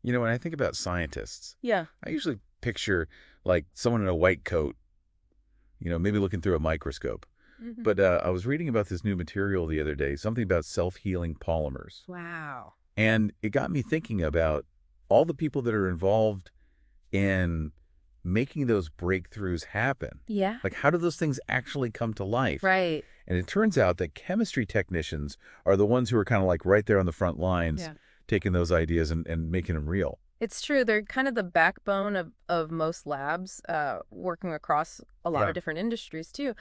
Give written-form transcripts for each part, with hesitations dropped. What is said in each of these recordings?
When I think about scientists, Yeah. I usually picture like someone in a white coat, maybe looking through a microscope. Hmm. But I was reading about this new material the other day, something about self-healing polymers. Wow. And it got me thinking about all the people that are involved in making those breakthroughs happen. Yeah. Like, how do those things actually come to life? Right. And it turns out that chemistry technicians are the ones who are kind of like right there on the front lines, Yeah. taking those ideas and making them real. It's true. They're kind of the backbone of most labs, working across a lot Yeah. of different industries too.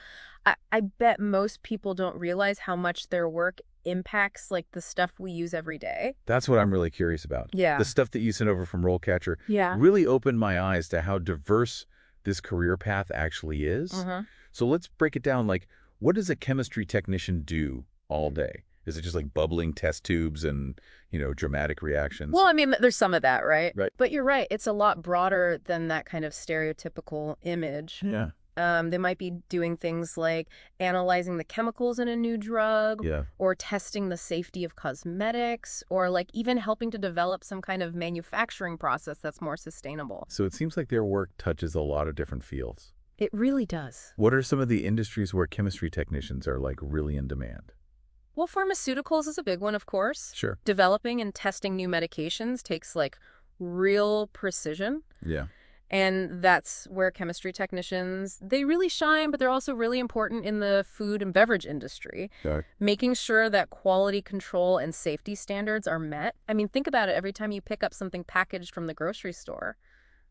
I bet most people don't realize how much their work impacts like the stuff we use every day. That's what I'm really curious about. The Yeah. stuff that you sent over from RoleCatcher Yeah. really opened my eyes to how diverse this career path actually is. Uh-huh. So let's break it down. Like, what does a chemistry technician do all day? Is it just like bubbling test tubes and, dramatic reactions? Well, I mean, there's some of that, right? Right. But you're right. It's a lot broader than that kind of stereotypical image. Yeah. They might be doing things like analyzing the chemicals in a new drug, Yeah. or testing the safety of cosmetics, or like even helping to develop some kind of manufacturing process that's more sustainable. So it seems like their work touches a lot of different fields. It really does. What are some of the industries where chemistry technicians are like really in demand? Well, pharmaceuticals is a big one, of course. Sure. Developing and testing new medications takes like real precision. Yeah. And that's where chemistry technicians, they really shine, but they're also really important in the food and beverage industry, Okay. making sure that quality control and safety standards are met. I mean, think about it. Every time you pick up something packaged from the grocery store,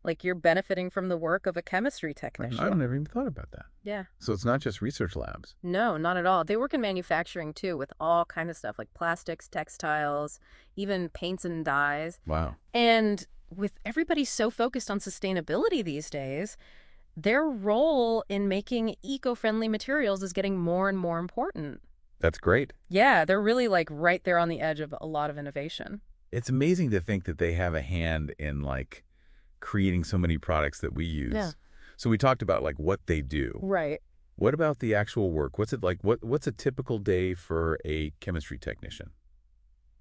like you're benefiting from the work of a chemistry technician. I never even thought about that. Yeah. So it's not just research labs. No, not at all. They work in manufacturing too, with all kinds of stuff like plastics, textiles, even paints and dyes. Wow. And with everybody so focused on sustainability these days, their role in making eco-friendly materials is getting more and more important. That's great. Yeah, they're really like right there on the edge of a lot of innovation. It's amazing to think that they have a hand in like creating so many products that we use. Yeah. So we talked about like what they do. Right. What about the actual work? What's it like? What's a typical day for a chemistry technician?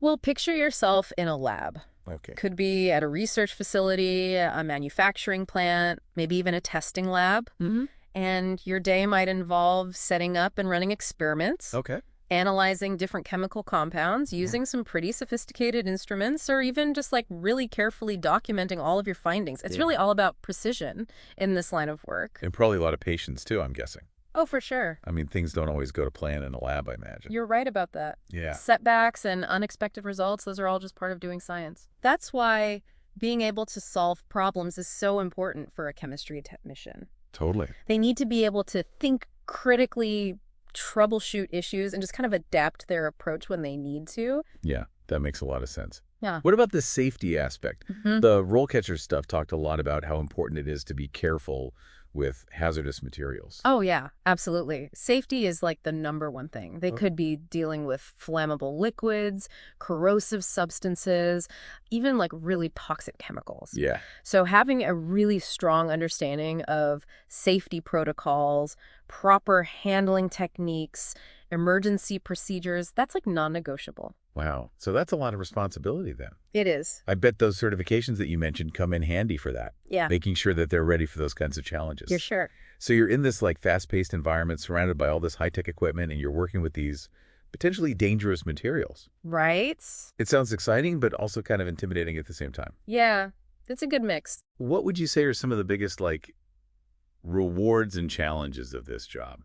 Well, picture yourself in a lab. Okay. Could be at a research facility, a manufacturing plant, maybe even a testing lab. Mm-hmm. And your day might involve setting up and running experiments, Okay. analyzing different chemical compounds, using some pretty sophisticated instruments, or even just like really carefully documenting all of your findings. It's Yeah. really all about precision in this line of work. And probably a lot of patience too, I'm guessing. Oh, for sure. I mean, things don't always go to plan in a lab, I imagine. You're right about that. Yeah. Setbacks and unexpected results, those are all just part of doing science. That's why being able to solve problems is so important for a chemistry technician. Totally. They need to be able to think critically, troubleshoot issues, and just kind of adapt their approach when they need to. Yeah, that makes a lot of sense. Yeah. What about the safety aspect? Mhm. The RoleCatcher stuff talked a lot about how important it is to be careful with hazardous materials. Oh, yeah, absolutely. Safety is like the number one thing. They could be dealing with flammable liquids, corrosive substances, even like really toxic chemicals. Yeah. So having a really strong understanding of safety protocols, proper handling techniques, emergency procedures, that's like non-negotiable. Wow. So that's a lot of responsibility then. It is. I bet those certifications that you mentioned come in handy for that, Yeah, making sure that they're ready for those kinds of challenges. you're sure. So you're in this like fast-paced environment surrounded by all this high-tech equipment and you're working with these potentially dangerous materials. Right? It sounds exciting, but also kind of intimidating at the same time. Yeah, it's a good mix. What would you say are some of the biggest like rewards and challenges of this job?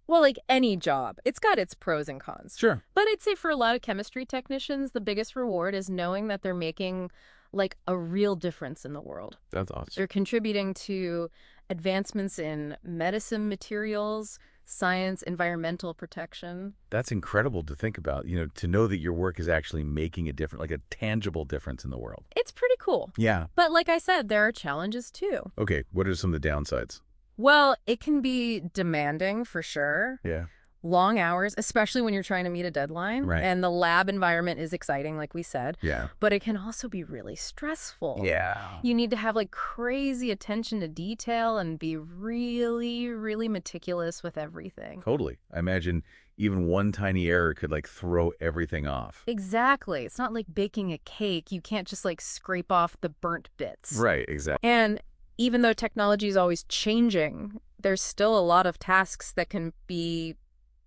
Well, like any job, it's got its pros and cons. Sure. But I'd say for a lot of chemistry technicians, the biggest reward is knowing that they're making like a real difference in the world. That's awesome. They're contributing to advancements in medicine materials, science, environmental protection. That's incredible to think about, to know that your work is actually making a difference, like a tangible difference in the world. It's pretty cool. Yeah. But like I said, there are challenges too. Okay, what are some of the downsides? Well, it can be demanding for sure. Yeah. Long hours, especially when you're trying to meet a deadline. Right. And the lab environment is exciting, like we said, Yeah. but it can also be really stressful. Yeah. You need to have like crazy attention to detail and be really, really meticulous with everything. Totally. I imagine even one tiny error could like throw everything off. Exactly. It's not like baking a cake. You can't just like scrape off the burnt bits. Right, exactly. And even though technology is always changing, there's still a lot of tasks that can be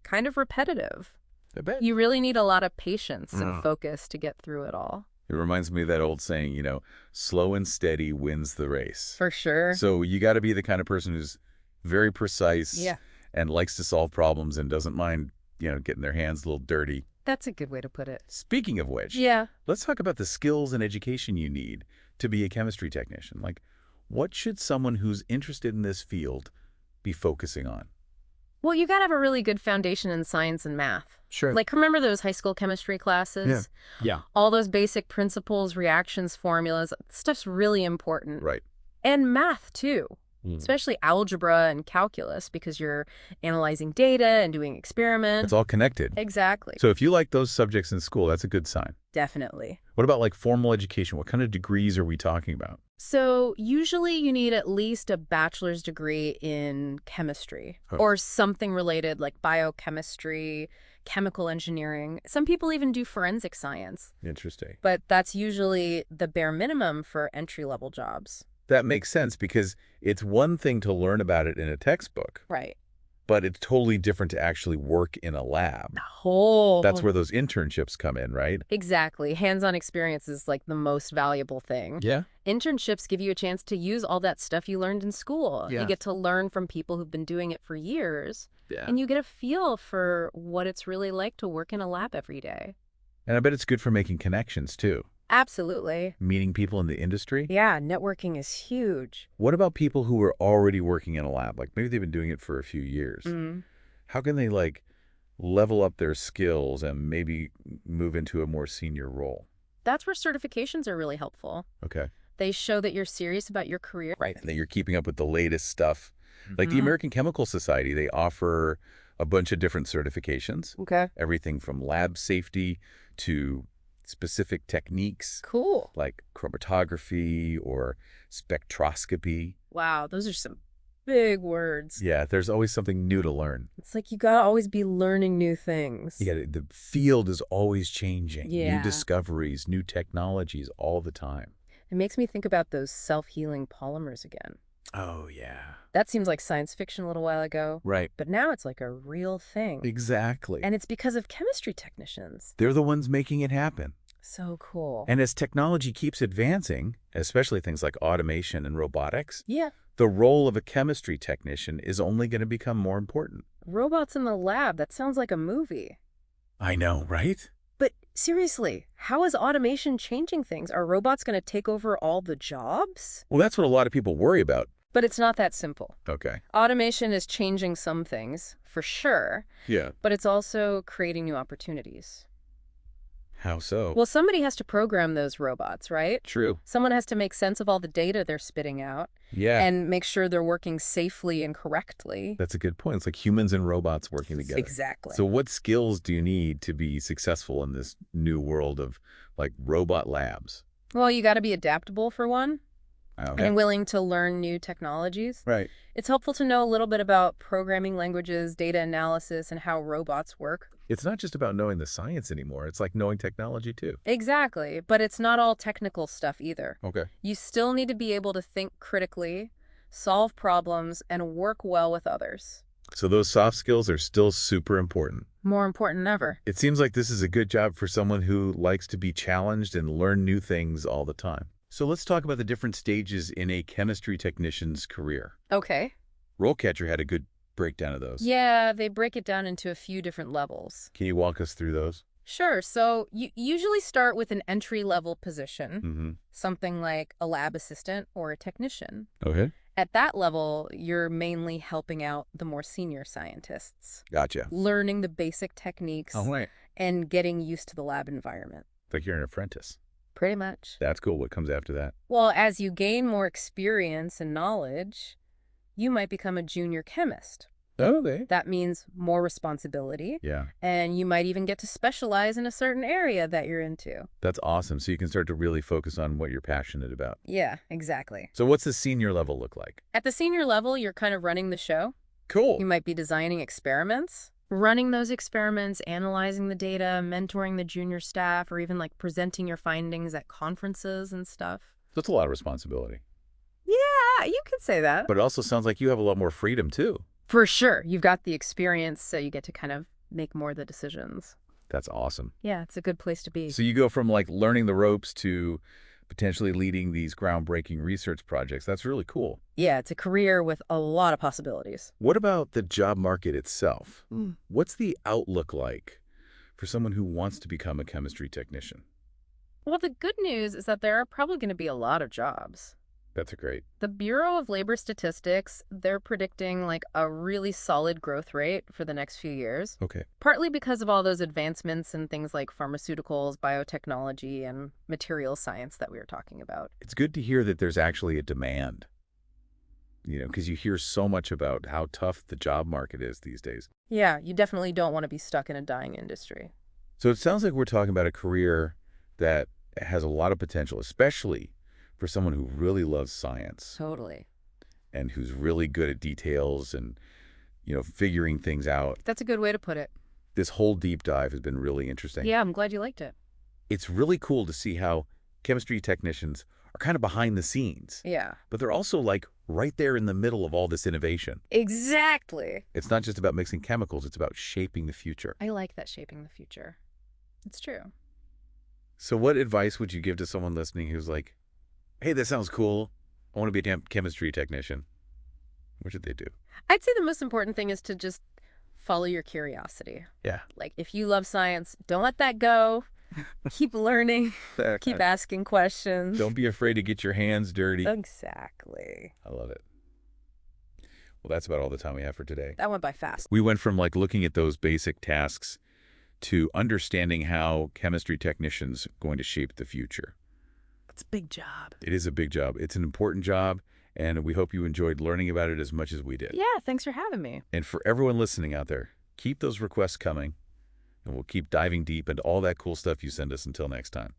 kind of repetitive. I bet. You really need a lot of patience and focus to get through it all. It reminds me of that old saying, slow and steady wins the race. For sure. So you got to be the kind of person who's very precise Yeah. and likes to solve problems and doesn't mind, getting their hands a little dirty. That's a good way to put it. Speaking of which, Yeah. let's talk about the skills and education you need to be a chemistry technician. Like, what should someone who's interested in this field be focusing on? Well, you got to have a really good foundation in science and math. Sure. Like, remember those high school chemistry classes? Yeah. All those basic principles, reactions, formulas, stuff's really important. Right. And math, too. Especially algebra and calculus, because you're analyzing data and doing experiments. It's all connected. Exactly. So if you like those subjects in school, that's a good sign. Definitely. What about like formal education? What kind of degrees are we talking about? So usually you need at least a bachelor's degree in chemistry or something related like biochemistry, chemical engineering. Some people even do forensic science. Interesting. But that's usually the bare minimum for entry-level jobs. That makes sense because it's one thing to learn about it in a textbook, Right. but it's totally different to actually work in a lab. Oh. That's where those internships come in, right? Exactly. Hands-on experience is like the most valuable thing. Yeah. Internships give you a chance to use all that stuff you learned in school. Yeah. You get to learn from people who've been doing it for years. Yeah. And you get a feel for what it's really like to work in a lab every day. And I bet it's good for making connections, too. Absolutely. Meeting people in the industry. Yeah, networking is huge. What about people who are already working in a lab? Like maybe they've been doing it for a few years. How can they like level up their skills and maybe move into a more senior role? That's where certifications are really helpful. Okay. They show that you're serious about your career. Right. And that you're keeping up with the latest stuff. Like the American Chemical Society, they offer a bunch of different certifications. Okay. Everything from lab safety to specific techniques Cool. like chromatography or spectroscopy. Wow, those are some big words. Yeah, there's always something new to learn. It's like you gotta always be learning new things. Yeah, the field is always changing. Yeah. New discoveries, new technologies all the time. It makes me think about those self-healing polymers again. Oh, yeah. That seems like science fiction a little while ago. Right. But now it's like a real thing. Exactly. And it's because of chemistry technicians. They're the ones making it happen. So cool. And as technology keeps advancing, especially things like automation and robotics, Yeah. the role of a chemistry technician is only going to become more important. Robots in the lab, that sounds like a movie. I know, right? But seriously, how is automation changing things? Are robots going to take over all the jobs? Well, that's what a lot of people worry about. But it's not that simple. Okay. Automation is changing some things, for sure, Yeah. but it's also creating new opportunities. How so? Well, somebody has to program those robots, right? True. Someone has to make sense of all the data they're spitting out Yeah. and make sure they're working safely and correctly. That's a good point. It's like humans and robots working together. Exactly. So what skills do you need to be successful in this new world of like robot labs? Well, you got to be adaptable for one, Okay. and willing to learn new technologies. Right. It's helpful to know a little bit about programming languages, data analysis, and how robots work. It's not just about knowing the science anymore. It's like knowing technology too. Exactly, but it's not all technical stuff either. Okay. You still need to be able to think critically, solve problems, and work well with others. So those soft skills are still super important. More important than ever. It seems like this is a good job for someone who likes to be challenged and learn new things all the time. So let's talk about the different stages in a chemistry technician's career. Okay. RoleCatcher had a good breakdown of those. Yeah, they break it down into a few different levels. Can you walk us through those? Sure. So you usually start with an entry-level position, Mm-hmm. something like a lab assistant or a technician. Okay. At that level, you're mainly helping out the more senior scientists, Gotcha. learning the basic techniques right. and getting used to the lab environment. Like you're an apprentice. Pretty much. That's cool. What comes after that? Well, as you gain more experience and knowledge, you might become a junior chemist Okay. That means more responsibility, Yeah. and you might even get to specialize in a certain area that you're into. That's awesome. So you can start to really focus on what you're passionate about. Yeah, exactly. So what's the senior level look like? At the senior level, you're kind of running the show. Cool. You might be designing experiments, running those experiments, analyzing the data, mentoring the junior staff, or even like presenting your findings at conferences and stuff. That's a lot of responsibility. Yeah, you could say that. But it also sounds like you have a lot more freedom, too. For sure. You've got the experience, so you get to kind of make more of the decisions. That's awesome. Yeah, it's a good place to be. So you go from like learning the ropes to potentially leading these groundbreaking research projects. That's really cool. Yeah, it's a career with a lot of possibilities. What about the job market itself? What's the outlook like for someone who wants to become a chemistry technician? Well, the good news is that there are probably going to be a lot of jobs. That's great. The Bureau of Labor Statistics, they're predicting like a really solid growth rate for the next few years, Okay. partly because of all those advancements in things like pharmaceuticals, biotechnology, and material science that we were talking about. It's good to hear that there's actually a demand, because you hear so much about how tough the job market is these days. Yeah, you definitely don't want to be stuck in a dying industry. So it sounds like we're talking about a career that has a lot of potential, especially for someone who really loves science Totally. and who's really good at details and, figuring things out. That's a good way to put it. This whole deep dive has been really interesting. Yeah, I'm glad you liked it. It's really cool to see how chemistry technicians are kind of behind the scenes, Yeah. but they're also like right there in the middle of all this innovation. Exactly. It's not just about mixing chemicals, it's about shaping the future. I like that, shaping the future. It's true. So what advice would you give to someone listening who's like, hey, that sounds cool. I want to be a chemistry technician. What should they do? I'd say the most important thing is to just follow your curiosity. Yeah. Like, if you love science, don't let that go. Keep learning. Keep asking questions. Don't be afraid to get your hands dirty. Exactly. I love it. Well, that's about all the time we have for today. That went by fast. We went from like looking at those basic tasks to understanding how chemistry technicians are going to shape the future. It's a big job. It is a big job. It's an important job, and we hope you enjoyed learning about it as much as we did. Yeah, thanks for having me. And for everyone listening out there, keep those requests coming, and we'll keep diving deep into all that cool stuff you send us until next time.